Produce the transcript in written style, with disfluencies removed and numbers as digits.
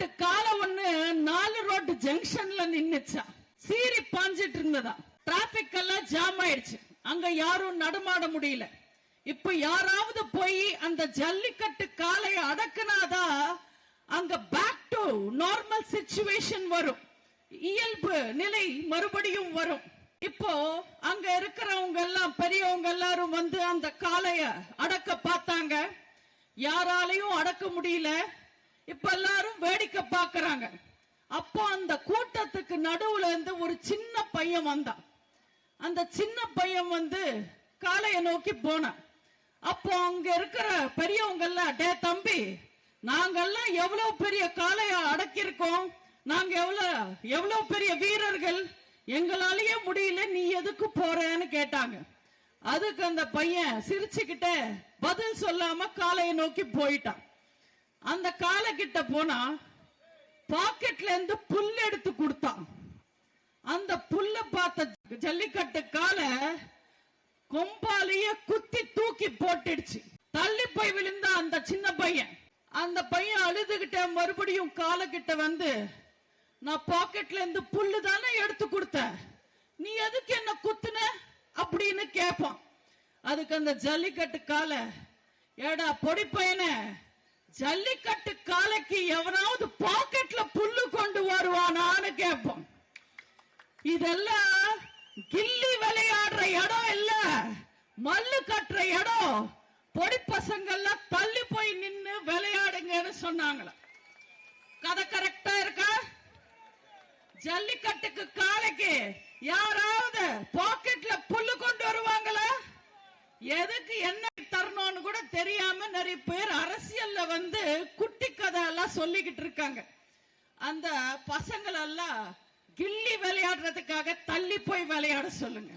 ஜல்லிக்கட்டு காலை ஒண்ணு 4 ரோடு ஜங்ஷன்ல நின்னுச்சா, சீறி பாஞ்சிட்டு இருந்ததா. டிராபிக் எல்லாம் ஜாம் ஆயிடுச்சு, அங்க யாரும் நடமாட முடியல. இப்ப யாராவது போய் அந்த ஜல்லிக்கட்டு காலை அடக்குனாதான் அங்க பேக் டு நார்மல் சிச்சுவேஷன் வரும், இயல்பு நிலை மறுபடியும் வரும். இப்போ அங்க இருக்கிறவங்க எல்லாம் பெரியவங்க எல்லாரும் வந்து அந்த காளைய அடக்க பார்த்தாங்க, யாராலையும் அடக்க முடியல. இப்ப எல்லாரும் வேடிக்கை பார்க்கறாங்க. அப்போ அந்த கூட்டத்துக்கு நடுவுல இருந்து ஒரு சின்ன பையன் வந்தான். அந்த சின்ன பையன் வந்து காளைய நோக்கி போனான். அப்போ அங்க இருக்கிற பெரியவங்க எல்லாம், டே தம்பி, நாங்கெல்லாம் எவ்வளவு பெரிய காளைய அடக்கியிருக்கோம், நாங்க எவ்வளவு பெரிய வீரர்கள், எங்களாலேயே முடியல, நீ எதுக்கு போறேன்னு கேட்டாங்க. அதுக்கு அந்த பையன் சிரிச்சுக்கிட்டே பதில் சொல்லாம காளைய நோக்கி போயிட்டான். அந்த காளை கிட்ட போனா பாக்கெட்ல இருந்து புல் எடுத்து கொடுத்தான். அந்த புல்ல பார்த்த ஜல்லிக்கட்டு காளை கொம்பாலேயே குத்தி தூக்கி போட்டுடுச்சு. தள்ளி போய் விழுந்த அந்த சின்ன பையன், அந்த பையன் அழுதுகிட்ட மறுபடியும் காளை கிட்ட வந்து, நான் பாக்கெட்ல இருந்து புல்லு தானே எடுத்து கொடுத்த, நீ எதுக்கு என்ன குத்துன அப்படின்னு கேட்பான். அதுக்கு அந்த ஜல்லிக்கட்டு காளை, ஏடா பொடி பையனே, ஜல்லிக்கட்டு காளைக்கு எவனாவது பாக்கெட்ல புல்லு கொண்டு வருவானான்னு கேட்பான். இதெல்லாம் கில்லி விளையாடுற இடம் இல்ல, மல்லு கட்டுற இடம். பொடி பசங்க எல்லாம் தள்ளி போய் நின்னு விளையாடுங்கன்னு சொன்னாங்களா. கதை கரெக்டா இருக்கா? ஜல்லிக்கட்டுக்கு காளைக்கு யாராவது பாக்கெட்ல புல்லு கொண்டு வருவாங்களா? எதுக்கு என்ன தரணும்னு கூட தெரியாம நிறைய பேர் அரசியல்ல வந்து குட்டி கதை எல்லாம் சொல்லிக்கிட்டு இருக்காங்க. அந்த பசங்களெல்லாம் கில்லி விளையாடுறதுக்காக தள்ளி போய் விளையாட சொல்லுங்க.